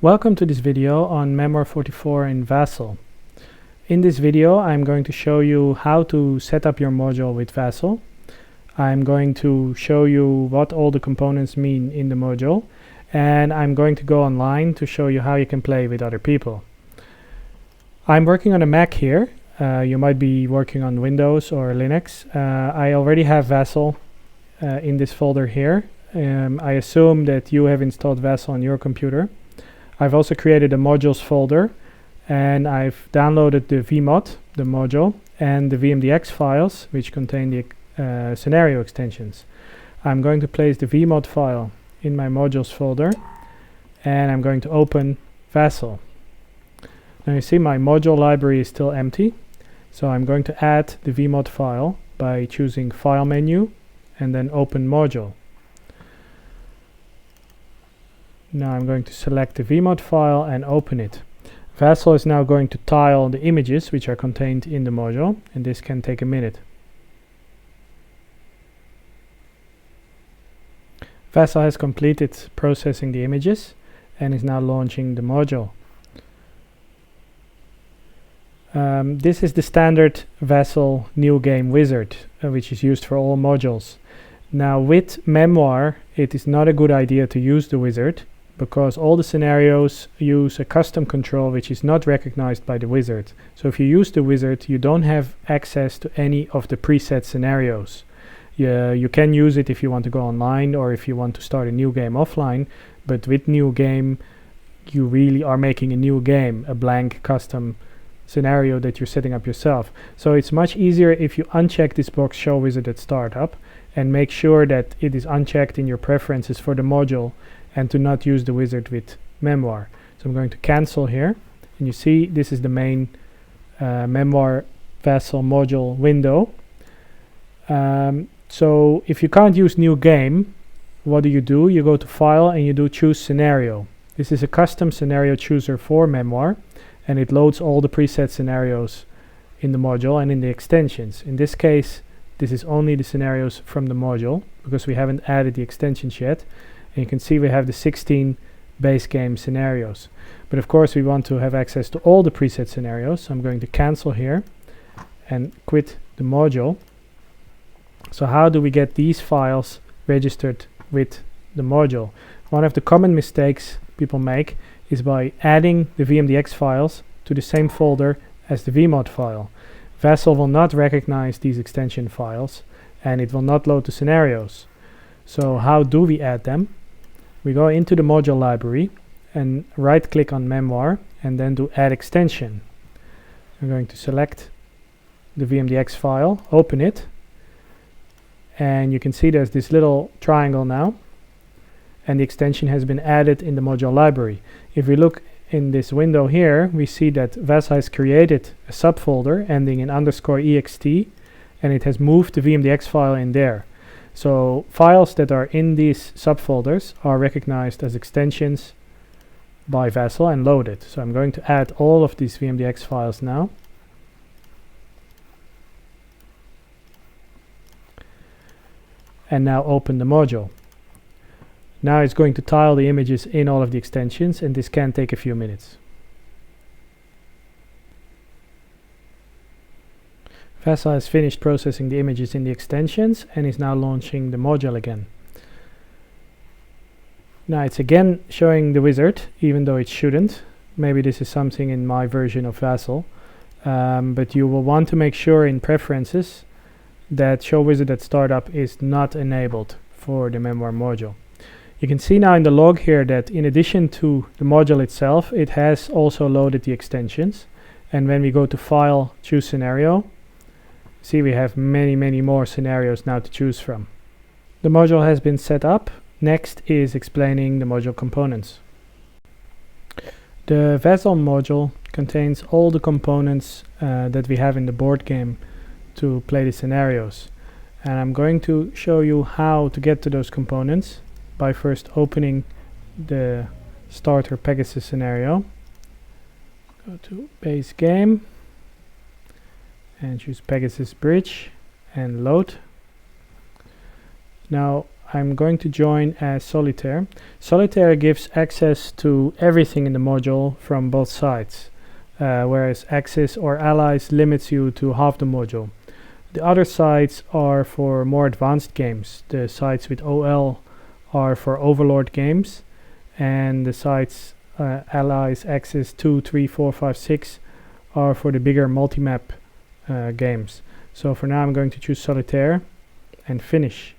Welcome to this video on Memoir 44 in VASSAL. In this video I'm going to show you how to set up your module with VASSAL. I'm going to show you what all the components mean in the module, and I'm going to go online to show you how you can play with other people. I'm working on a Mac here. You might be working on Windows or Linux. I already have VASSAL in this folder here. I assume that you have installed VASSAL on your computer. I've also created a modules folder, and I've downloaded the vmod, the module, and the VMDX files, which contain the scenario extensions. I'm going to place the vmod file in my modules folder, and I'm going to open VASSAL. Now you see my module library is still empty, so I'm going to add the vmod file by choosing File menu and then Open Module. Now I'm going to select the vmod file and open it. VASSAL is now going to tile the images which are contained in the module, and this can take a minute. VASSAL has completed processing the images and is now launching the module. This is the standard VASSAL new game wizard, which is used for all modules. Now with Memoir, it is not a good idea to use the wizard, because all the scenarios use a custom control which is not recognized by the wizard. So if you use the wizard, you don't have access to any of the preset scenarios. You can use it if you want to go online or if you want to start a new game offline, but with new game, you really are making a new game, a blank custom scenario that you're setting up yourself. So it's much easier if you uncheck this box Show Wizard at Startup and make sure that it is unchecked in your preferences for the module, and to not use the wizard with Memoir. So I'm going to cancel here, and you see this is the main Memoir VASSAL module window. So if you can't use new game, what do? You go to File and you do Choose Scenario. This is a custom scenario chooser for Memoir, and it loads all the preset scenarios in the module and in the extensions. In this case, this is only the scenarios from the module, because we haven't added the extensions yet. And you can see we have the 16 base game scenarios. But of course we want to have access to all the preset scenarios. So I'm going to cancel here and quit the module. So how do we get these files registered with the module? One of the common mistakes people make is by adding the VMDX files to the same folder as the vmod file. VASSAL will not recognize these extension files, and it will not load the scenarios. So how do we add them? We go into the module library and right click on Memoir and then do Add Extension. I'm going to select the VMDX file, open it, and you can see there's this little triangle now, and the extension has been added in the module library. If we look in this window here, we see that VASSAL has created a subfolder ending in _ext, and it has moved the VMDX file in there. So files that are in these subfolders are recognized as extensions by VASSAL and loaded. So I'm going to add all of these VMDX files now. And now open the module. Now it's going to tile the images in all of the extensions, and this can take a few minutes. VASSAL has finished processing the images in the extensions and is now launching the module again. Now it's again showing the wizard, even though it shouldn't. Maybe this is something in my version of VASSAL, but you will want to make sure in preferences that Show Wizard at Startup is not enabled for the Memoir module. You can see now in the log here that in addition to the module itself, it has also loaded the extensions. And when we go to File, Choose Scenario, see we have many more scenarios now to choose from. The module has been set up. Next is explaining the module components. The VASSAL module contains all the components that we have in the board game to play the scenarios. And I'm going to show you how to get to those components by first opening the starter Pegasus scenario. Go to base game and choose Pegasus Bridge and load. Now I'm going to join as Solitaire. Solitaire gives access to everything in the module from both sides, whereas Axis or Allies limits you to half the module. The other sites are for more advanced games. The sites with OL are for Overlord games, and the sites Allies, Axis 2, 3, 4, 5, 6 are for the bigger multi-map games. So for now I'm going to choose Solitaire and finish.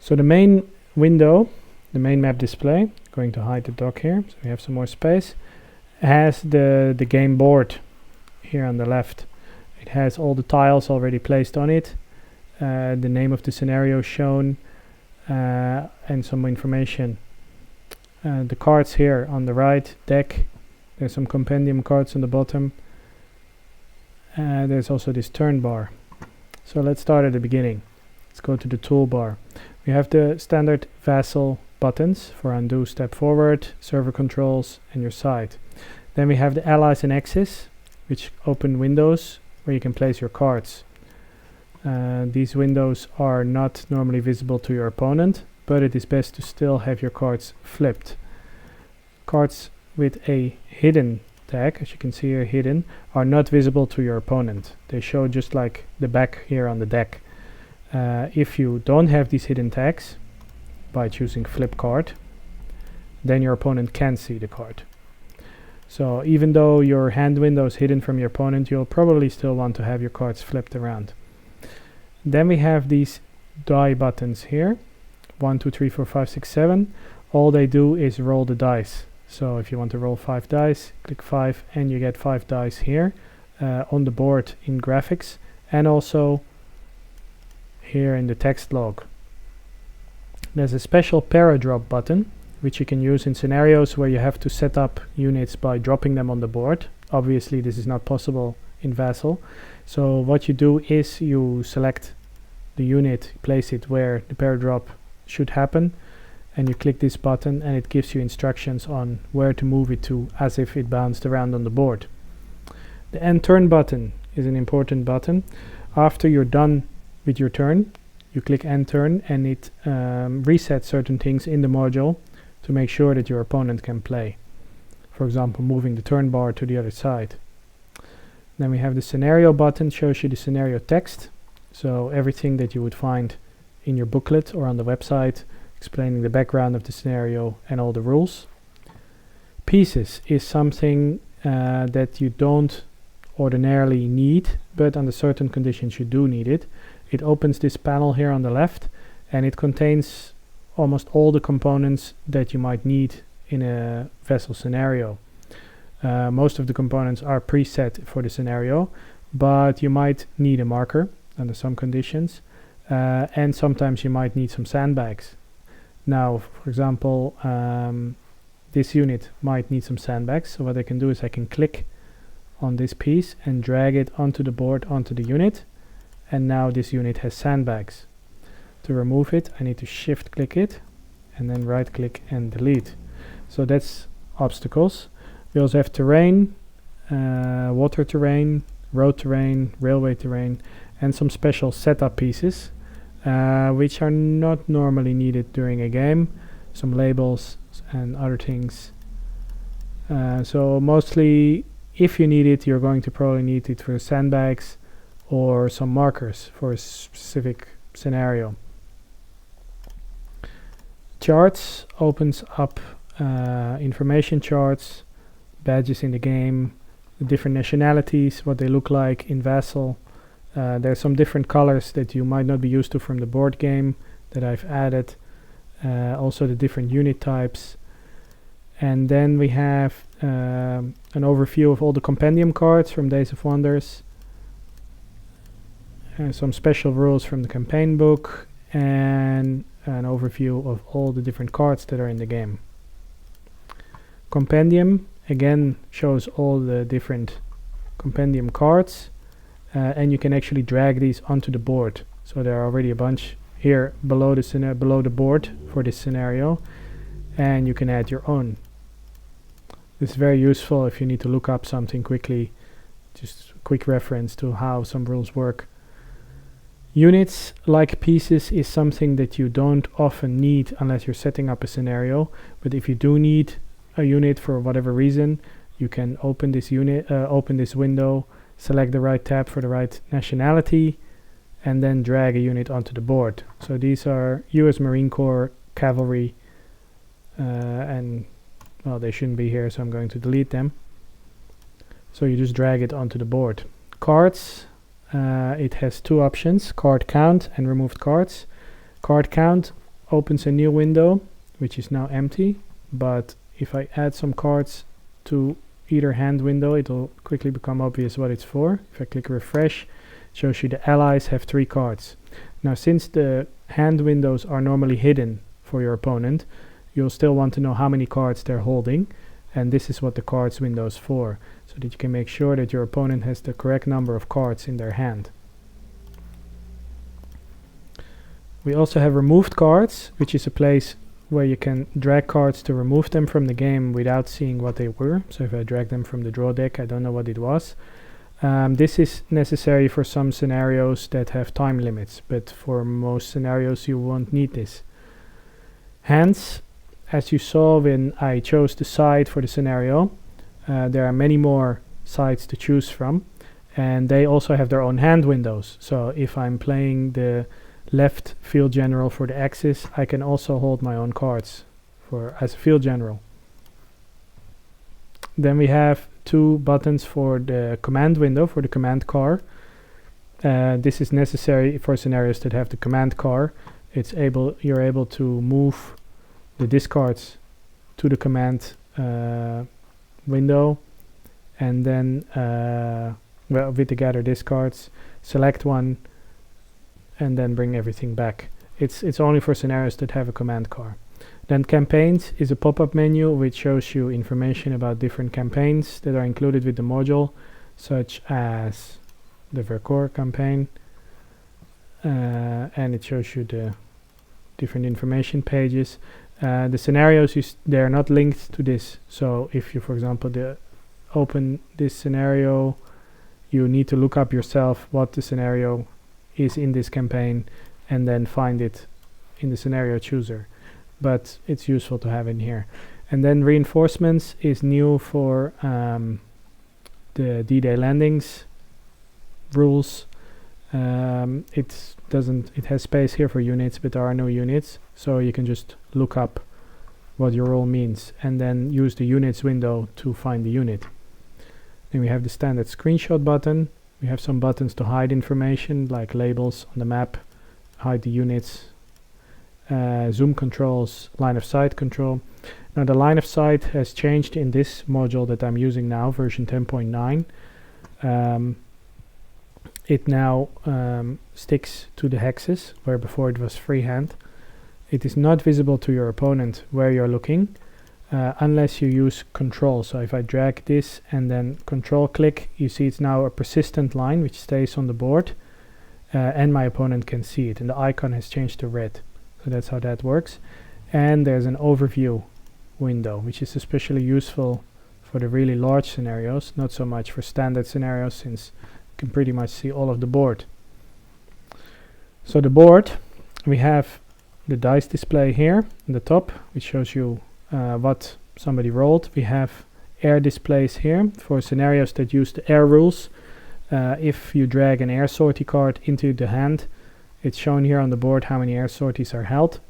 So the main window, the main map display, going to hide the dock here so we have some more space, has the game board here on the left. It has all the tiles already placed on it, the name of the scenario shown, and some information. The cards here on the right, deck, there's some compendium cards on the bottom. There's also this turn bar. So let's start at the beginning. Let's go to the toolbar. We have the standard VASSAL buttons for undo, step forward, server controls, and your site. Then we have the Allies and Axis, which open windows where you can place your cards. These windows are not normally visible to your opponent, but it is best to still have your cards flipped. Cards with a hidden tag, as you can see here, hidden, are not visible to your opponent. They show just like the back here on the deck. If you don't have these hidden tags, by choosing flip card, then your opponent can see the card. So even though your hand window is hidden from your opponent, you'll probably still want to have your cards flipped around. Then we have these die buttons here, 1, 2, 3, 4, 5, 6, 7. All they do is roll the dice. So if you want to roll 5 dice, click 5 and you get 5 dice here on the board in graphics, and also here in the text log. There's a special paradrop button which you can use in scenarios where you have to set up units by dropping them on the board. Obviously this is not possible in VASSAL. So what you do is you select the unit, place it where the paradrop should happen, and you click this button and it gives you instructions on where to move it to as if it bounced around on the board. The end turn button is an important button. After you're done with your turn, you click end turn and it resets certain things in the module to make sure that your opponent can play. For example, moving the turn bar to the other side. Then we have the scenario button, shows you the scenario text. So everything that you would find in your booklet or on the website, explaining the background of the scenario and all the rules. Pieces is something that you don't ordinarily need, but under certain conditions you do need it. It opens this panel here on the left, and it contains almost all the components that you might need in a VASSAL scenario. Most of the components are preset for the scenario, but you might need a marker under some conditions, and sometimes you might need some sandbags. Now, for example, this unit might need some sandbags, so what I can do is I can click on this piece and drag it onto the board, onto the unit, and now this unit has sandbags. To remove it, I need to shift click it and then right click and delete. So that's obstacles. We also have terrain, water terrain, road terrain, railway terrain, and some special setup pieces which are not normally needed during a game, some labels and other things. So mostly if you need it, you're going to probably need it for sandbags or some markers for a specific scenario. Charts opens up information charts, badges in the game, the different nationalities, what they look like in VASSAL. There's some different colors that you might not be used to from the board game that I've added. Also the different unit types. And then we have an overview of all the compendium cards from Days of Wonders. Some special rules from the campaign book, and an overview of all the different cards that are in the game. Compendium again shows all the different compendium cards, and you can actually drag these onto the board. So there are already a bunch here below the board for this scenario, and you can add your own. This is very useful if you need to look up something quickly, just a quick reference to how some rules work. Units, like pieces, is something that you don't often need unless you're setting up a scenario. But if you do need a unit for whatever reason, you can open this open this window, select the right tab for the right nationality, and then drag a unit onto the board. So these are US Marine Corps cavalry, and well, they shouldn't be here, so I'm going to delete them. So you just drag it onto the board. Cards, it has two options, card count and removed cards. Card count opens a new window, which is now empty, but if I add some cards to either hand window, it'll quickly become obvious what it's for. If I click refresh, it shows you the allies have 3 cards. Now, since the hand windows are normally hidden for your opponent, you'll still want to know how many cards they're holding, and this is what the cards window is for, so that you can make sure that your opponent has the correct number of cards in their hand. We also have removed cards, which is a place where you can drag cards to remove them from the game without seeing what they were. So if I drag them from the draw deck, I don't know what it was. This is necessary for some scenarios that have time limits, but for most scenarios you won't need this. Hands, as you saw when I chose the side for the scenario, there are many more sides to choose from, and they also have their own hand windows. So if I'm playing the left field general for the Axis, I can also hold my own cards as a field general. Then we have 2 buttons for the command window for the command car. This is necessary for scenarios that have the command car. You're able to move the discards to the command window, and then with the gather discards, select one, and then bring everything back. It's only for scenarios that have a command car. Then campaigns is a pop-up menu which shows you information about different campaigns that are included with the module, such as the Vercors campaign, and it shows you the different information pages. The scenarios, they are not linked to this, so if you, for example, open this scenario, you need to look up yourself what the scenario is in this campaign and then find it in the scenario chooser, but it's useful to have in here. And then reinforcements is new for the D-Day landings rules. It has space here for units, but there are no units, so you can just look up what your role means and then use the units window to find the unit. Then we have the standard screenshot button. We have some buttons to hide information like labels on the map, hide the units, zoom controls, line of sight control. Now the line of sight has changed in this module that I'm using now, version 10.9. It now sticks to the hexes, where before it was freehand. It is not visible to your opponent where you're looking, unless you use control. So if I drag this and then control click, you see it's now a persistent line which stays on the board, and my opponent can see it, and the icon has changed to red. So that's how that works. And there's an overview window, which is especially useful for the really large scenarios, not so much for standard scenarios, since you can pretty much see all of the board. So the board, we have the dice display here in the top, which shows you what somebody rolled. We have air displays here for scenarios that use the air rules. If you drag an air sortie card into the hand, it's shown here on the board how many air sorties are held.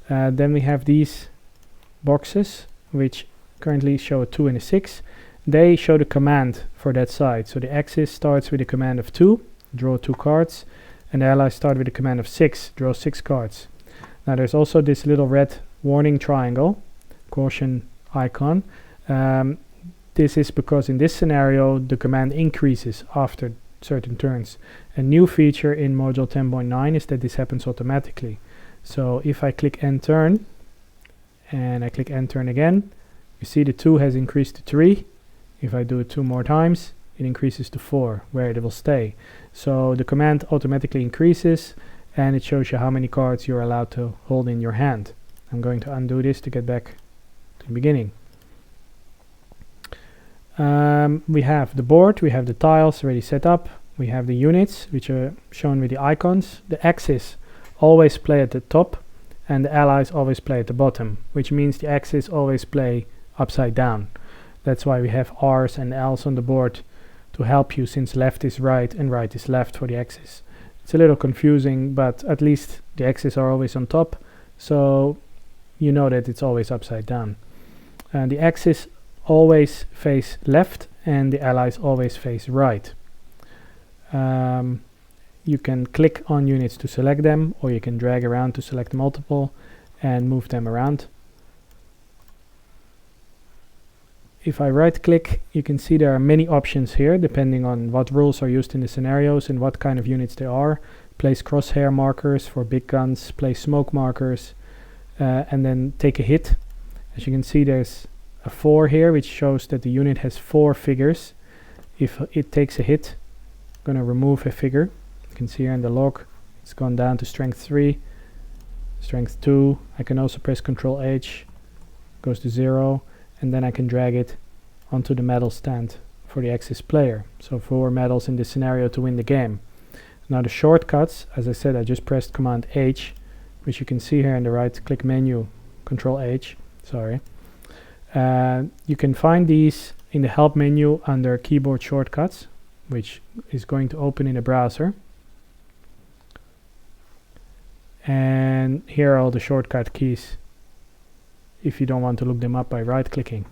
Then we have these boxes, which currently show a 2 and a 6. They show the command for that side. So the Axis starts with a command of 2, draw 2 cards, and the allies start with a command of 6, draw 6 cards. Now there's also this little red warning triangle, caution icon. This is because in this scenario the command increases after certain turns. A new feature in module 10.9 is that this happens automatically. So if I click end turn and I click end turn again, you see the 2 has increased to 3. If I do it 2 more times, it increases to 4, where it will stay. So the command automatically increases, and it shows you how many cards you're allowed to hold in your hand. I'm going to undo this to get back to the beginning. We have the board, we have the tiles already set up, we have the units, which are shown with the icons. The Axis always play at the top, and the allies always play at the bottom, which means the Axis always play upside down. That's why we have R's and L's on the board to help you, since left is right and right is left for the Axis. It's a little confusing, but at least the Axis are always on top, so you know that it's always upside down. And the Axis always face left, and the allies always face right. You can click on units to select them, or you can drag around to select multiple and move them around. If I right click, you can see there are many options here depending on what rules are used in the scenarios and what kind of units they are. Place crosshair markers for big guns, place smoke markers, and then take a hit. As you can see, there's a 4 here, which shows that the unit has 4 figures. If it takes a hit, I'm going to remove a figure. You can see here in the log it's gone down to strength 3, strength 2. I can also press Ctrl H, goes to 0, and then I can drag it onto the medal stand for the Axis player. So 4 medals in this scenario to win the game. Now the shortcuts, as I said, I just pressed Command H, which you can see here in the right click menu, Ctrl H, sorry. You can find these in the help menu under keyboard shortcuts, which is going to open in a browser. And here are all the shortcut keys if you don't want to look them up by right clicking.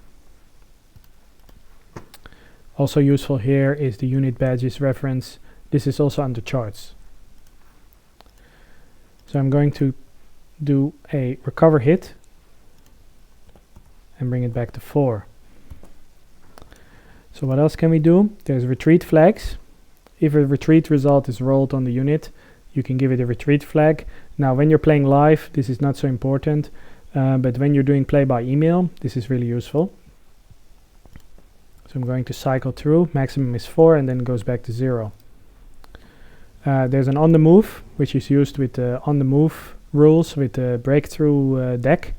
Also useful here is the unit badges reference. This is also under charts. So I'm going to do a recover hit and bring it back to 4. So what else can we do? There's retreat flags. If a retreat result is rolled on the unit, you can give it a retreat flag. Now when you're playing live, this is not so important, but when you're doing play by email, this is really useful. So I'm going to cycle through, maximum is 4, and then it goes back to 0. There's an on the move, which is used with the on the move rules with the breakthrough deck.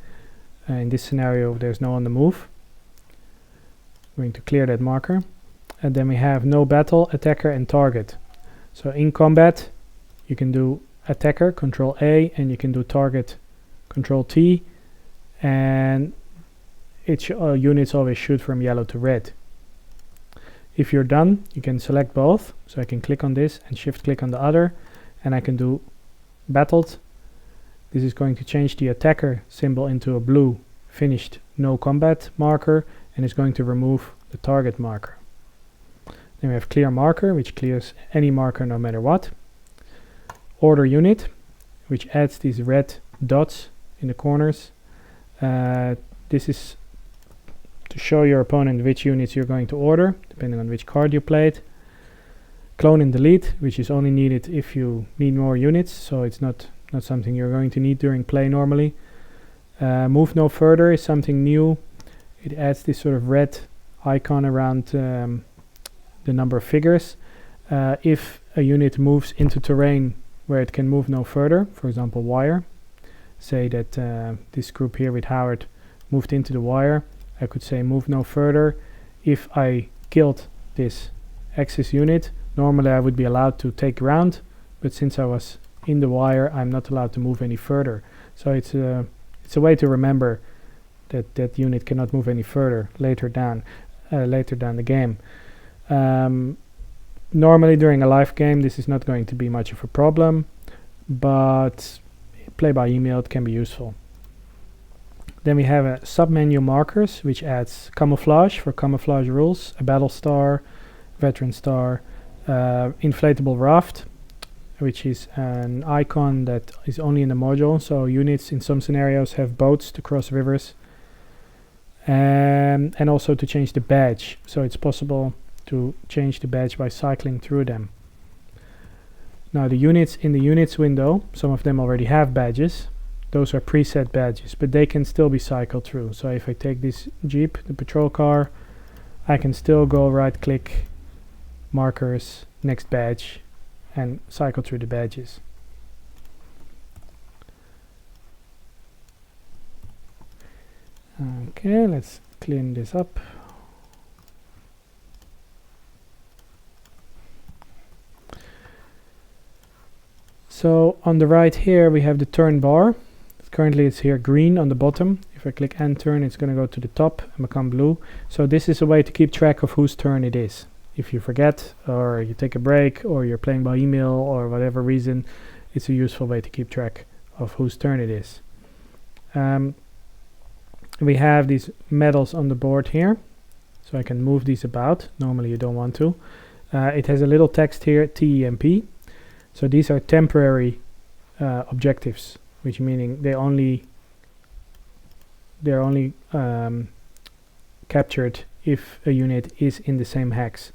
In this scenario, there's no on the move. I'm going to clear that marker. And then we have no battle, attacker, and target. So in combat, you can do attacker, Control A, and you can do target, Control T, and units always shoot from yellow to red. If you're done, you can select both. So I can click on this and shift click on the other, and I can do battled. This is going to change the attacker symbol into a blue finished no combat marker, and it's going to remove the target marker. Then we have clear marker, which clears any marker no matter what. Order unit, which adds these red dots in the corners. This is to show your opponent which units you're going to order, depending on which card you played. Clone and delete, which is only needed if you need more units, so it's not something you're going to need during play normally. Move no further is something new. It adds this sort of red icon around the number of figures. If a unit moves into terrain where it can move no further, for example wire, say that this group here with Howard moved into the wire, I could say move no further. If I killed this Axis unit, normally I would be allowed to take ground, but since I was in the wire, I'm not allowed to move any further. So it's a way to remember that that unit cannot move any further later down the game. Normally during a live game, this is not going to be much of a problem, but play by email it can be useful. Then we have a submenu markers, which adds camouflage for camouflage rules, a battle star, veteran star, inflatable raft, which is an icon that is only in the module. So units in some scenarios have boats to cross rivers, and also to change the badge. So it's possible to change the badge by cycling through them. Now the units in the units window, some of them already have badges. Those are preset badges, but they can still be cycled through. So if I take this Jeep, the patrol car, I can still go right click, markers, next badge, and cycle through the badges. Okay, let's clean this up. So on the right here we have the turn bar. Currently it's here green on the bottom. If I click end turn, it's going to go to the top and become blue. So this is a way to keep track of whose turn it is. If you forget, or you take a break, or you're playing by email, or whatever reason, it's a useful way to keep track of whose turn it is. We have these medals on the board here, so I can move these about. Normally you don't want to. It has a little text here, TEMP. So these are temporary objectives, which meaning they're only captured if a unit is in the same hex.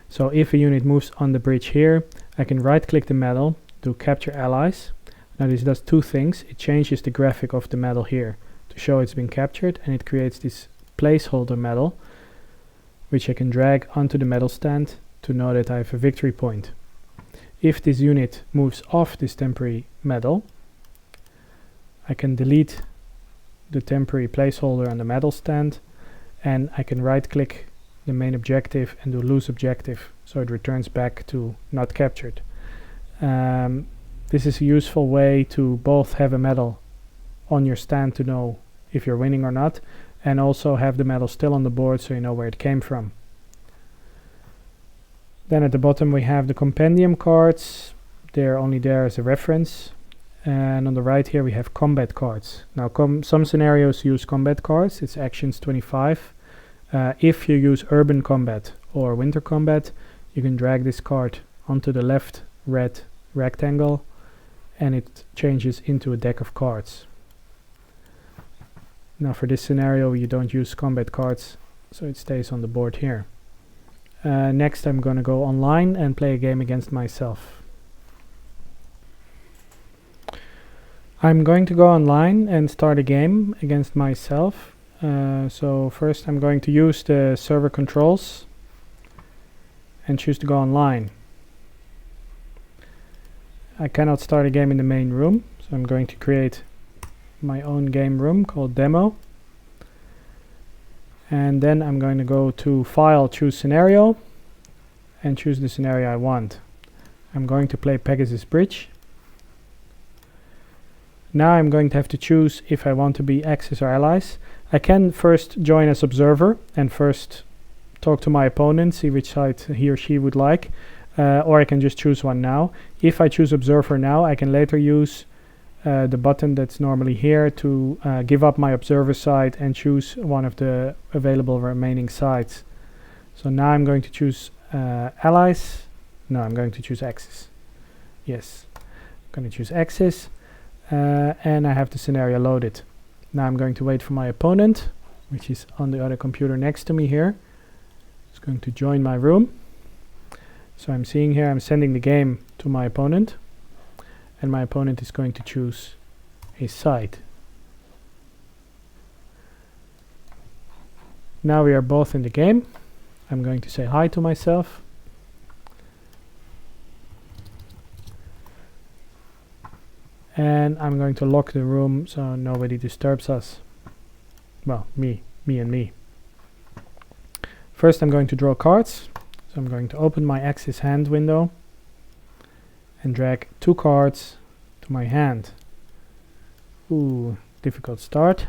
So if a unit moves on the bridge here, I can right click the medal to capture allies. Now this does two things. It changes the graphic of the medal here to show it's been captured, and it creates this placeholder medal which I can drag onto the medal stand to know that I have a victory point. If this unit moves off this temporary medal, I can delete the temporary placeholder on the medal stand, and I can right click the main objective and do lose objective, so it returns back to not captured. This is a useful way to both have a medal on your stand to know if you're winning or not, and also have the medal still on the board so you know where it came from. Then at the bottom we have the compendium cards. They're only there as a reference. And on the right here we have combat cards. Now some scenarios use combat cards. It's actions 25. If you use urban combat or winter combat, you can drag this card onto the left red rectangle and it changes into a deck of cards. Now for this scenario you don't use combat cards, so it stays on the board here. Next I'm going to go online and play a game against myself. I'm going to go online and start a game against myself. So first I'm going to use the server controls and choose to go online. I cannot start a game in the main room, so I'm going to create my own game room called demo. And then I'm going to go to File, choose Scenario, and choose the scenario I want. I'm going to play Pegasus Bridge. Now I'm going to have to choose if I want to be Axis or Allies. I can first join as observer and first talk to my opponent, see which side he or she would like, or I can just choose one now. If I choose observer now, I can later use the button that's normally here to give up my observer side and choose one of the available remaining sides. So now I'm going to choose Allies. No, I'm going to choose Axis. Yes, I'm going to choose Axis. And I have the scenario loaded. Now I'm going to wait for my opponent, which is on the other computer next to me here. It's going to join my room. So I'm seeing here, I'm sending the game to my opponent, and my opponent is going to choose a side. Now we are both in the game. I'm going to say hi to myself. And I'm going to lock the room so nobody disturbs us. Well, me and me. First I'm going to draw cards. So I'm going to open my Axis hand window and drag 2 cards to my hand. Ooh, difficult start.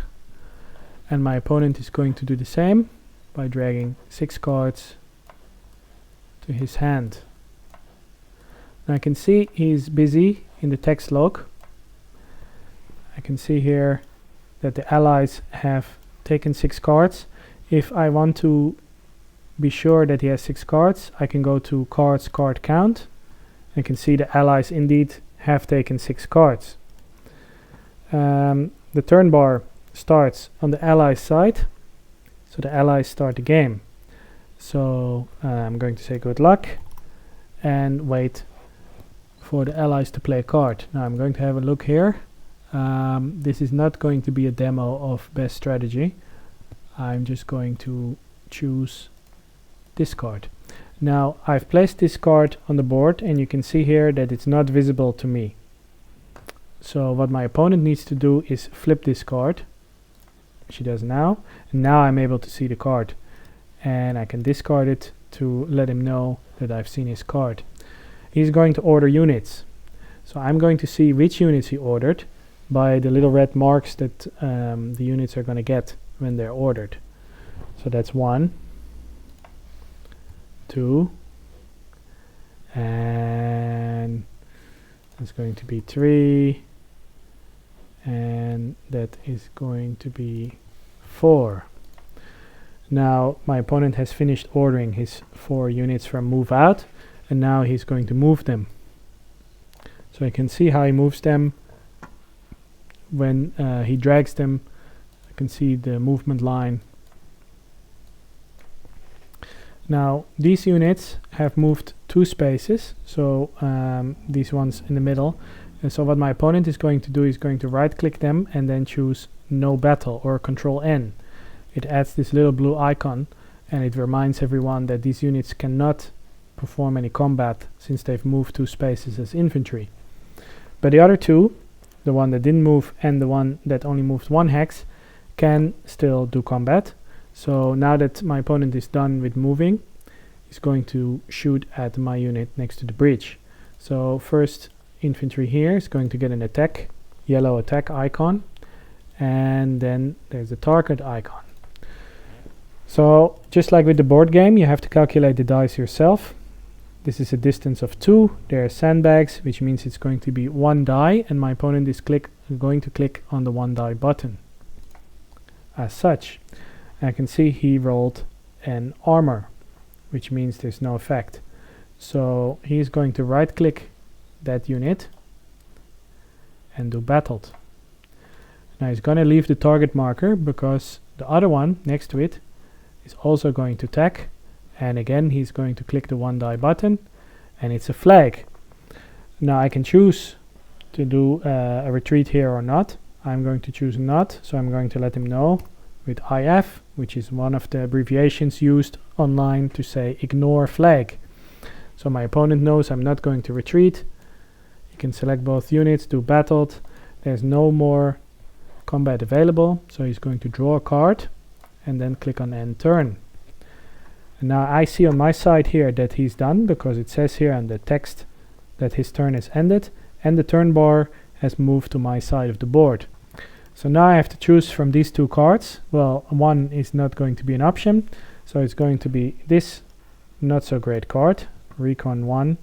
And my opponent is going to do the same by dragging 6 cards to his hand. Now I can see he's busy in the text log. I can see here that the allies have taken 6 cards. If I want to be sure that he has 6 cards, I can go to cards card count. I can see the allies indeed have taken 6 cards. The turn bar starts on the allies side, so the allies start the game. So I'm going to say good luck and wait for the allies to play a card. Now I'm going to have a look here. This is not going to be a demo of best strategy. I'm just going to choose this card. Now I've placed this card on the board and you can see here that it's not visible to me. So what my opponent needs to do is flip this card, which he does now, and now I'm able to see the card and I can discard it to let him know that I've seen his card. He's going to order units. So I'm going to see which units he ordered by the little red marks that the units are going to get when they're ordered. So that's 1, 2, and that's going to be 3, and that is going to be 4. Now my opponent has finished ordering his 4 units from move out, and now he's going to move them. So I can see how he moves them. When he drags them, I can see the movement line. Now these units have moved 2 spaces, so these ones in the middle. And so what my opponent is going to do is going to right click them and then choose no battle or Control N. It adds this little blue icon, and it reminds everyone that these units cannot perform any combat since they've moved 2 spaces as infantry. But the other 2, the one that didn't move and the one that only moved 1 hex, can still do combat. So now that my opponent is done with moving, he's going to shoot at my unit next to the breach. So first infantry here is going to get an attack, yellow attack icon, and then there's a target icon. So just like with the board game, you have to calculate the dice yourself. This is a distance of 2. There are sandbags, which means it's going to be 1 die, and my opponent is going to click on the 1 die button. As such, I can see he rolled an armor, which means there's no effect. So he's going to right click that unit and do battled. Now he's going to leave the target marker because the other one next to it is also going to attack, and again he's going to click the 1 die button, and it's a flag. Now I can choose to do a retreat here or not. I'm going to choose not, so I'm going to let him know with IF, which is one of the abbreviations used online to say ignore flag. So my opponent knows I'm not going to retreat. You can select both units, do battled. There's no more combat available, so he's going to draw a card and then click on end turn. And now I see on my side here that he's done, because it says here on the text that his turn has ended, and the turn bar has moved to my side of the board. So now I have to choose from these 2 cards. Well, one is not going to be an option, so it's going to be this not so great card, Recon 1.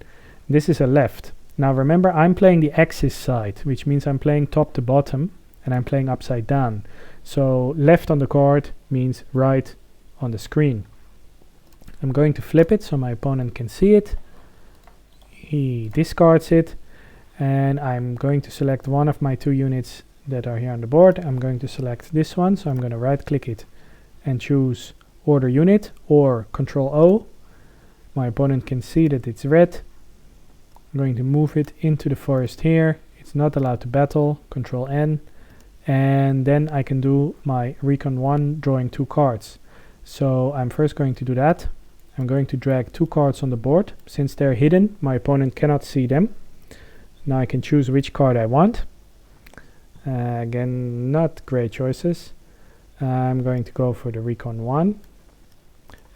This is a left. Now remember, I'm playing the axis side, which means I'm playing top to bottom, and I'm playing upside down. So left on the card means right on the screen. I'm going to flip it so my opponent can see it. He discards it, and I'm going to select one of my 2 units that are here on the board. I'm going to select this one, so I'm going to right click it and choose order unit or Control O. My opponent can see that it's red. I'm going to move it into the forest here. It's not allowed to battle, Control N, and then I can do my Recon 1 drawing 2 cards. So I'm first going to do that. I'm going to drag 2 cards on the board. Since they're hidden, my opponent cannot see them. Now I can choose which card I want. Again, not great choices. I'm going to go for the Recon 1.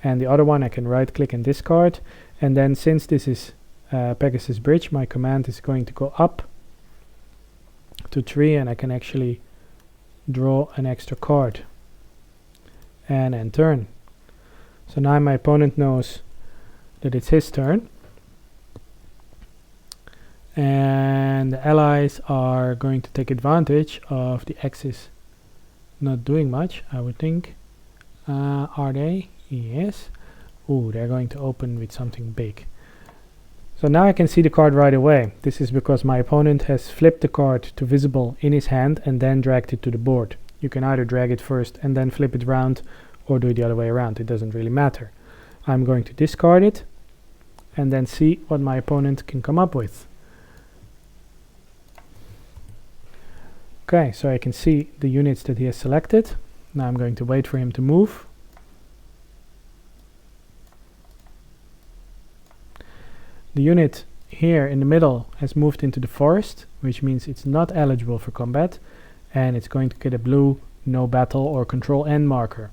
And the other one I can right click and discard. And then since this is Pegasus Bridge, my command is going to go up to 3, and I can actually draw an extra card. And end turn. So now my opponent knows that it's his turn. And the allies are going to take advantage of the axis not doing much, I would think. Are they? Yes. Ooh, they're going to open with something big. So now I can see the card right away. This is because my opponent has flipped the card to visible in his hand and then dragged it to the board. You can either drag it first and then flip it around, or do it the other way around. It doesn't really matter. I'm going to discard it and then see what my opponent can come up with. Okay, so I can see the units that he has selected. Now I'm going to wait for him to move. The unit here in the middle has moved into the forest, which means it's not eligible for combat, and it's going to get a blue no battle or Control N marker.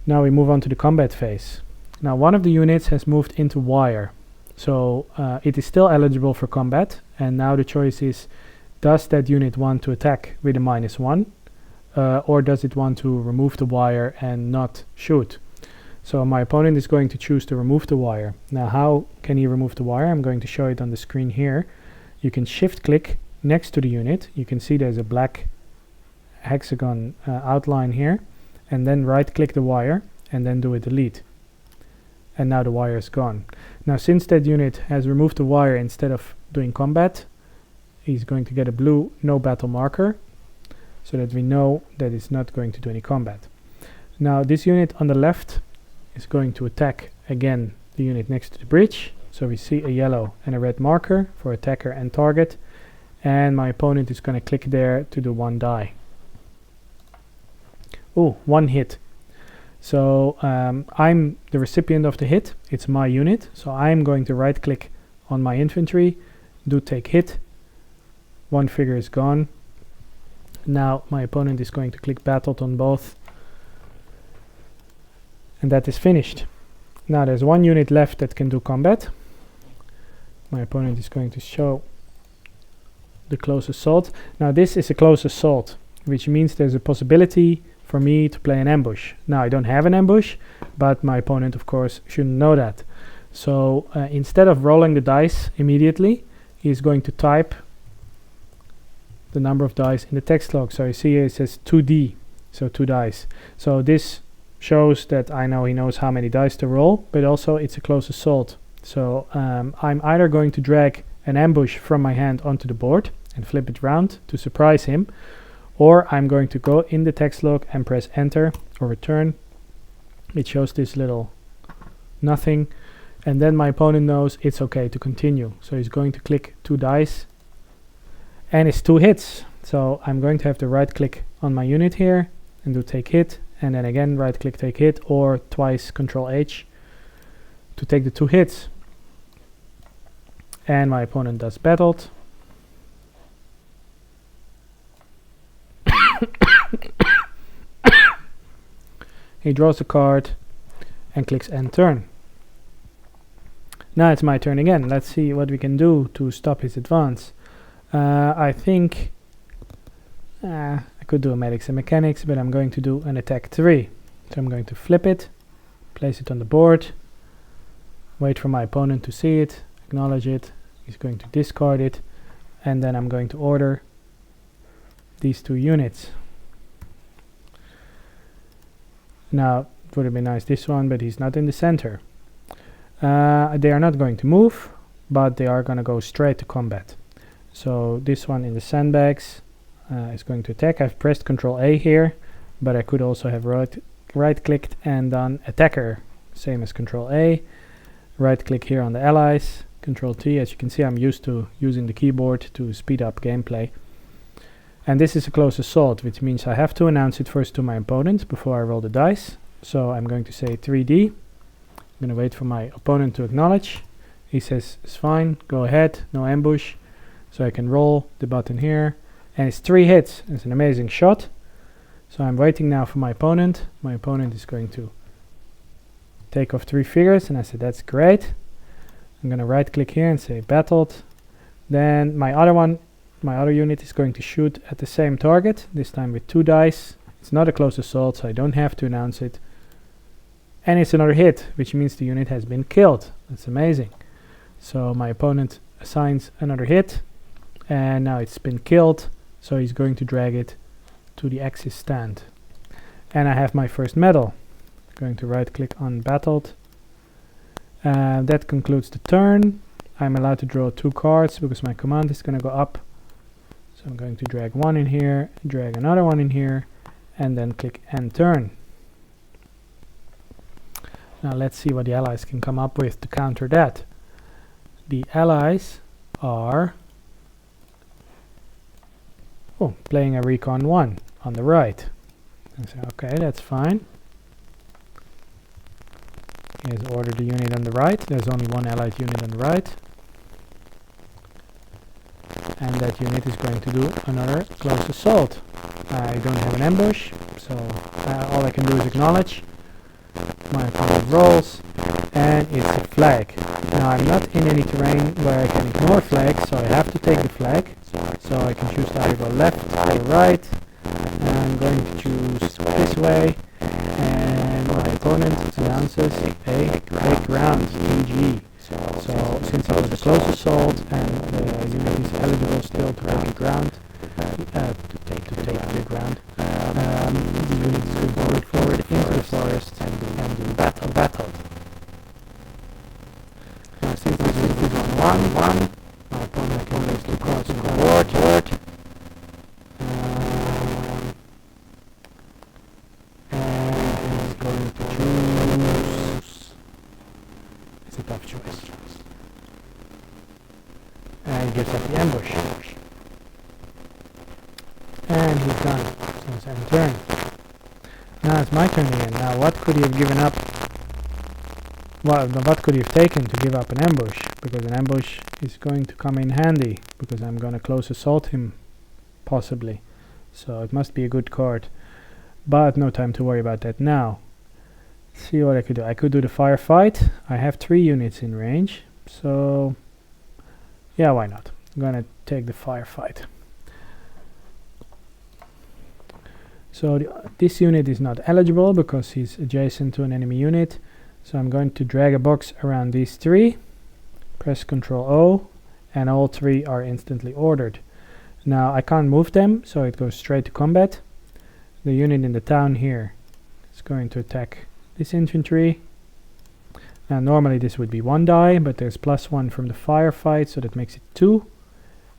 Now we move on to the combat phase. Now one of the units has moved into wire. So it is still eligible for combat, and now the choice is, does that unit want to attack with a -1, or does it want to remove the wire and not shoot? So my opponent is going to choose to remove the wire. Now how can he remove the wire? I'm going to show it on the screen here. You can shift click next to the unit. You can see there's a black hexagon outline here, and then right click the wire and then do a delete. And now the wire is gone. Now since that unit has removed the wire instead of doing combat, he's going to get a blue no battle marker, so that we know that it's not going to do any combat. Now this unit on the left is going to attack again the unit next to the bridge, so we see a yellow and a red marker for attacker and target, and my opponent is going to click there to do 1 die. Oh, 1 hit. So I'm the recipient of the hit. It's my unit, so I'm going to right click on my infantry, do take hit. 1 figure is gone. Now my opponent is going to click battled on both, and that is finished. Now there's 1 unit left that can do combat. My opponent is going to show the close assault. Now this is a close assault, which means there's a possibility for me to play an ambush. Now I don't have an ambush, but my opponent of course shouldn't know that. So instead of rolling the dice immediately, he is going to type the number of dice in the text log. So you see here it says 2D, so 2 dice. So this shows that I know he knows how many dice to roll, but also it's a close assault. So I'm either going to drag an ambush from my hand onto the board and flip it around to surprise him, or I'm going to go in the text log and press enter or return. It shows this little nothing, and then my opponent knows it's okay to continue. So he's going to click 2 dice, and it's 2 hits. So I'm going to have to right click on my unit here and do take hit, and then again right click take hit, or twice Control H to take the 2 hits. And my opponent does battled. He draws a card and clicks end turn. Now it's my turn again. Let's see what we can do to stop his advance. I think I could do a medics and mechanics, but I'm going to do an attack 3. So I'm going to flip it, place it on the board, wait for my opponent to see it, acknowledge it. He's going to discard it, and then I'm going to order these 2 units. Now it would have been nice this one, but he's not in the center. They are not going to move, but they are going to go straight to combat. So this one in the sandbags is going to attack. I've pressed Control A here, but I could also have right clicked and done attacker, same as Control A. Right click here on the allies, Control T. As you can see, I'm used to using the keyboard to speed up gameplay. And this is a close assault, which means I have to announce it first to my opponent before I roll the dice. So I'm going to say 3D. I'm going to wait for my opponent to acknowledge. He says it's fine, go ahead, no ambush. So I can roll the button here, and it's 3 hits. It's an amazing shot. So I'm waiting now for my opponent. My opponent is going to take off 3 figures, and I said that's great. I'm going to right click here and say battled. Then my other unit is going to shoot at the same target, this time with 2 dice. It's not a close assault, so I don't have to announce it. And it's another hit, which means the unit has been killed. That's amazing. So my opponent assigns another hit, and now it's been killed, so he's going to drag it to the Axis stand. And I have my first medal. Going to right click on battled. That concludes the turn. I'm allowed to draw 2 cards because my command is going to go up. So I'm going to drag 1 in here, drag another 1 in here, and then click end turn. Now let's see what the allies can come up with to counter that. The allies are playing a recon 1 on the right. I say, okay, that's fine. He has ordered the unit on the right. There's only 1 allied unit on the right. And that unit is going to do another close assault. I don't have an ambush, so all I can do is acknowledge. My opponent rolls, and it's a flag. Now I'm not in any terrain where I can ignore flags, so I have to take the flag. So I can choose to either go left or right. And I'm going to choose this way, and my opponent announces a break ground, GG. So since it was a close assault and the unit is eligible still to break the ground, to take the ground, the unit is going to move forward into the forest and do battle. Now since this unit is on 1-1, my opponent can place 2 cards on the board. And he's going to choose. It's a tough choice. And he gives up the ambush. And he's done. So it's end turn. Now it's my turn again. Now what could he have given up? Well, what could he have taken to give up an ambush? Because an ambush is going to come in handy, because I'm going to close assault him, possibly. So it must be a good card. But no time to worry about that now. Let's see what I could do. I could do the firefight. I have 3 units in range. So, yeah, why not? I'm going to take the firefight. So this unit is not eligible because he's adjacent to an enemy unit. So I'm going to drag a box around these 3, press Ctrl O, and all 3 are instantly ordered. Now I can't move them, so it goes straight to combat. The unit in the town here is going to attack this infantry. Now normally this would be 1 die, but there's +1 from the firefight, so that makes it 2.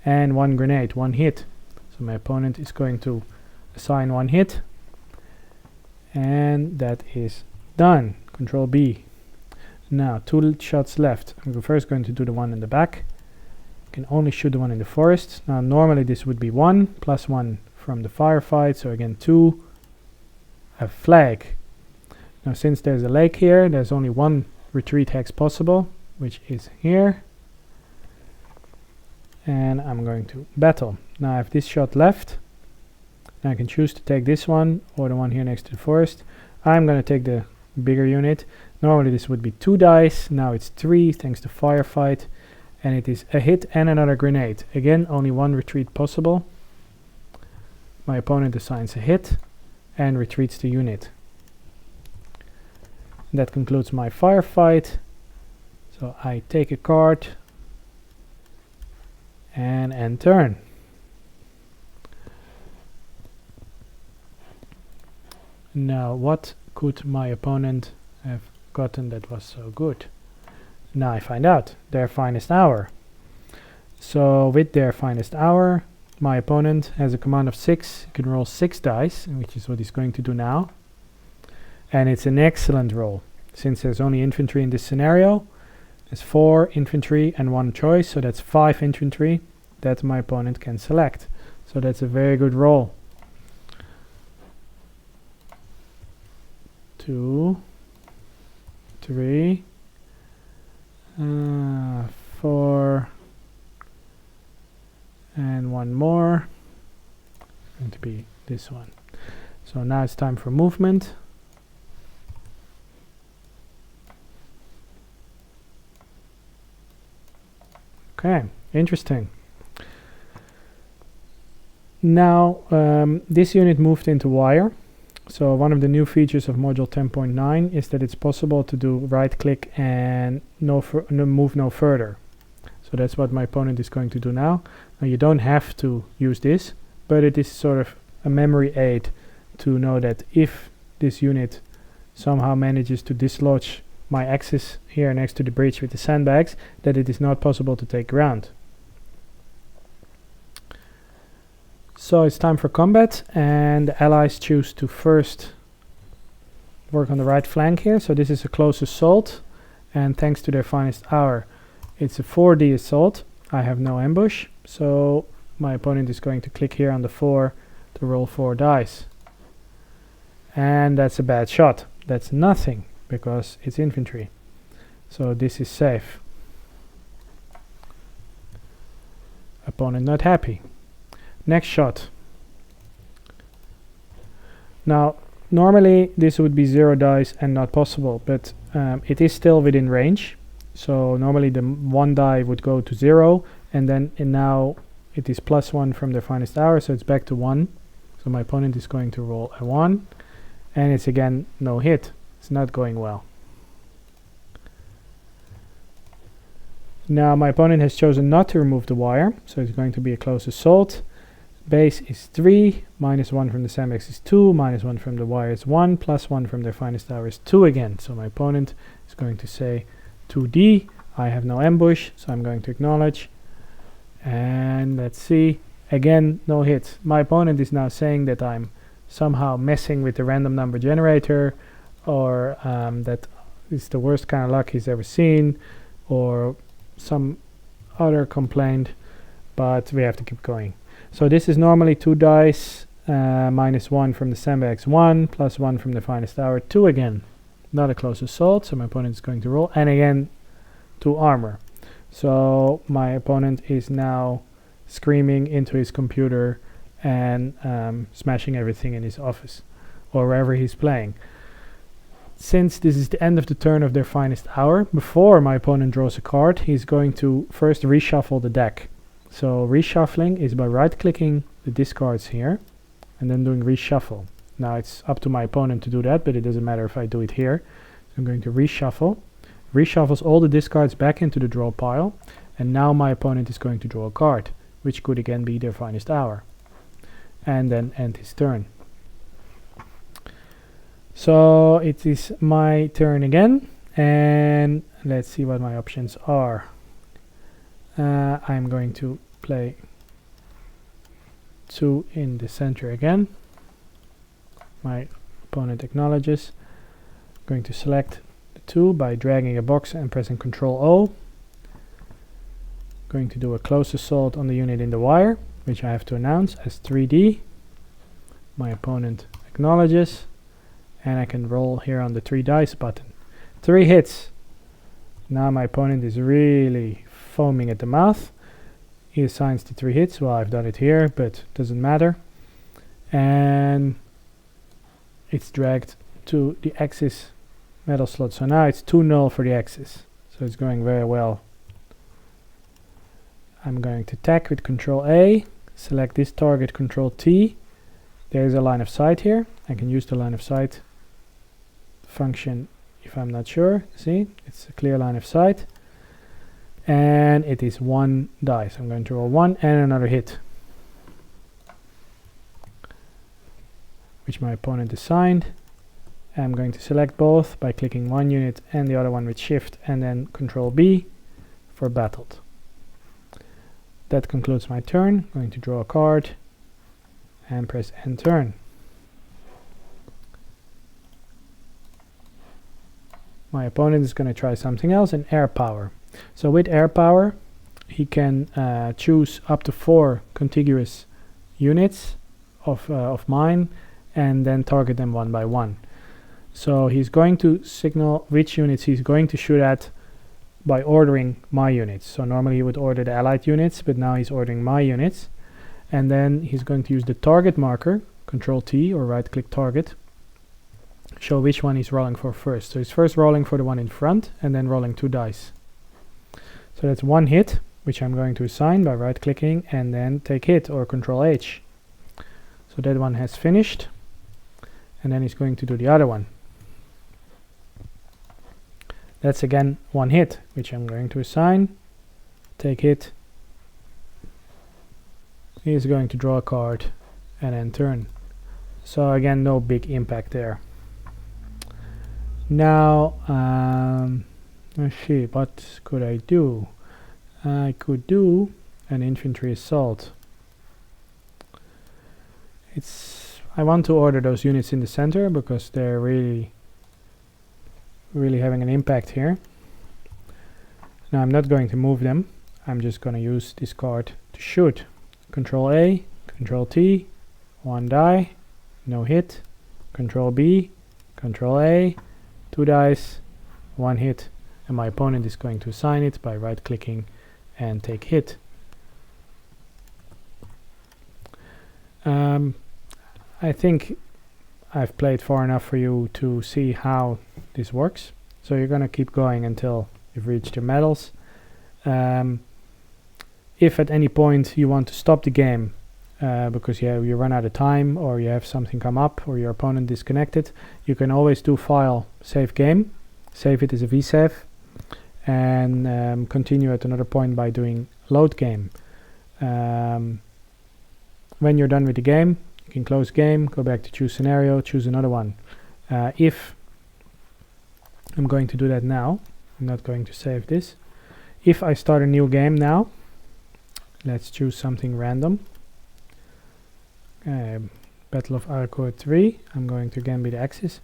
And 1 grenade, 1 hit. So my opponent is going to assign 1 hit. And that is done. Control B. Now 2 shots left. I'm first going to do the one in the back. Can only shoot the one in the forest. Now normally this would be 1 +1 from the firefight, so again 2. A flag. Now since there's a lake here, there's only 1 retreat hex possible, which is here. And I'm going to battle. Now I have this shot left. Now I can choose to take this one or the one here next to the forest. I'm going to take the bigger unit. Normally this would be 2 dice, now it's 3 thanks to firefight, and it is a hit and another grenade. Again, only 1 retreat possible. My opponent assigns a hit and retreats the unit. And that concludes my firefight. So I take a card and end turn. Now what could my opponent have gotten that was so good? Now I find out. Their finest hour. So with their finest hour, my opponent has a command of 6. He can roll 6 dice, which is what he's going to do now. And it's an excellent roll. Since there's only infantry in this scenario, there's 4 infantry and 1 choice, so that's 5 infantry that my opponent can select. So that's a very good roll. 2, 3, 4, and 1 more. Going to be this one. So now it's time for movement. Okay, interesting. Now this unit moved into wire. So one of the new features of module 10.9 is that it's possible to do right click and move no further. So that's what my opponent is going to do now. Now you don't have to use this, but it is sort of a memory aid to know that if this unit somehow manages to dislodge my axis here next to the bridge with the sandbags, that it is not possible to take ground. So it's time for combat, and the allies choose to first work on the right flank here. So this is a close assault, and thanks to their finest hour, it's a 4D assault. I have no ambush, so my opponent is going to click here on the 4 to roll 4 dice. And that's a bad shot. That's nothing, because it's infantry. So this is safe. Opponent not happy. Next shot. Now Normally this would be 0 dice and not possible, but it is still within range. So normally the 1 die would go to 0, and now it is +1 from their finest hour, so it's back to 1. So my opponent is going to roll a 1, and it's again no hit. It's not going well. Now my opponent has chosen not to remove the wire, so it's going to be a close assault. Base is 3, -1 from the sandbags is 2, -1 from the wire is 1, +1 from their finest hour is 2 again. So my opponent is going to say 2D. I have no ambush, so I'm going to acknowledge. And let's see, again no hit. My opponent is now saying that I'm somehow messing with the random number generator, or that it's the worst kind of luck he's ever seen, or some other complaint, but we have to keep going. So this is normally 2 dice, -1 from the sandbags 1, +1 from the finest hour 2 again. Not a close assault, so my opponent is going to roll, and again 2 armor. So my opponent is now screaming into his computer and smashing everything in his office or wherever he's playing. Since this is the end of the turn of their finest hour, before my opponent draws a card, he's going to first reshuffle the deck. So reshuffling is by right-clicking the discards here and then doing reshuffle. Now it's up to my opponent to do that, but it doesn't matter if I do it here. So I'm going to reshuffle. Reshuffles all the discards back into the draw pile, and now my opponent is going to draw a card, which could again be their finest hour, and then end his turn. So it is my turn again, and let's see what my options are. I'm going to play 2 in the center again. My opponent acknowledges. I'm going to select the 2 by dragging a box and pressing Ctrl O. Going to do a close assault on the unit in the wire, which I have to announce as 3D. My opponent acknowledges, and I can roll here on the 3 dice button. 3 hits. Now my opponent is really foaming at the mouth. He assigns the 3 hits. Well, I've done it here, but doesn't matter. And it's dragged to the Axis metal slot. So now it's 2-0 for the Axis. So it's going very well. I'm going to attack with Ctrl A, select this target, Ctrl T. There's a line of sight here. I can use the line of sight function if I'm not sure. See, it's a clear line of sight. And it is 1 die. So I'm going to roll 1 and another hit, which my opponent assigned. I'm going to select both by clicking one unit and the other one with Shift and then Ctrl B for battled. That concludes my turn. I'm going to draw a card and press end turn. My opponent is going to try something else in air power. So with air power, he can choose up to 4 contiguous units of mine and then target them one by one. So he's going to signal which units he's going to shoot at by ordering my units. So normally he would order the allied units, but now he's ordering my units. And then he's going to use the target marker, Ctrl T or right click target, show which one he's rolling for first. So he's first rolling for the one in front and then rolling 2 dice. So that's 1 hit, which I'm going to assign by right clicking and then take hit or Ctrl H. So that one has finished, and then he's going to do the other one. That's again 1 hit, which I'm going to assign, take hit. He's going to draw a card and end turn. So again, no big impact there. Now, let's see, what could I do? I could do an infantry assault. I want to order those units in the center because they're really having an impact here. Now I'm not going to move them. I'm just going to use this card to shoot. Ctrl A, Ctrl T, 1 die, no hit. Ctrl B, Ctrl A, 2 dice, 1 hit. And my opponent is going to assign it by right clicking and take hit. I think I've played far enough for you to see how this works. So you're going to keep going until you've reached your medals. If at any point you want to stop the game because you run out of time, or you have something come up, or your opponent disconnected, you can always do File, Save Game, save it as a VSAV, and continue at another point by doing Load Game. When you're done with the game, you can close game, go back to choose scenario, choose another one. If I'm going to do that now, I'm not going to save this. If I start a new game now, let's choose something random. Battle of Arcourt 3. I'm going to again be the Axis.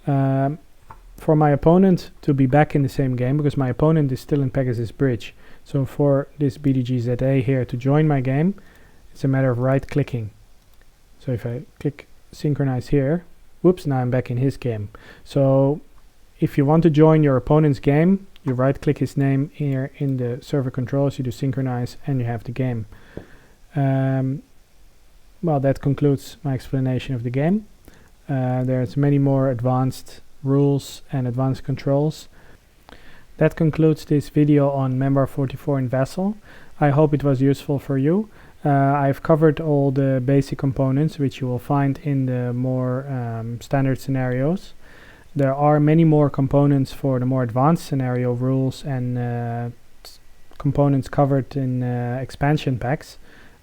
For my opponent to be back in the same game, because my opponent is still in Pegasus Bridge. So for this BDGZA here to join my game, it's a matter of right-clicking. So if I click Synchronize here, whoops, now I'm back in his game. So if you want to join your opponent's game, you right-click his name here in the server controls, you do Synchronize, and you have the game. Well, that concludes my explanation of the game. There's many more advanced rules and advanced controls. That concludes this video on Memoir 44 in VASSAL. I hope it was useful for you. I've covered all the basic components which you will find in the more standard scenarios. There are many more components for the more advanced scenario rules and components covered in expansion packs.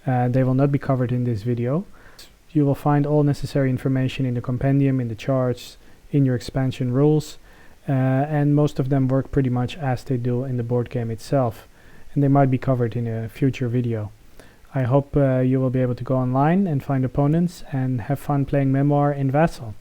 They will not be covered in this video. You will find all necessary information in the compendium, in the charts, in your expansion rules, and most of them work pretty much as they do in the board game itself, and they might be covered in a future video. I hope you will be able to go online and find opponents and have fun playing Memoir in VASSAL.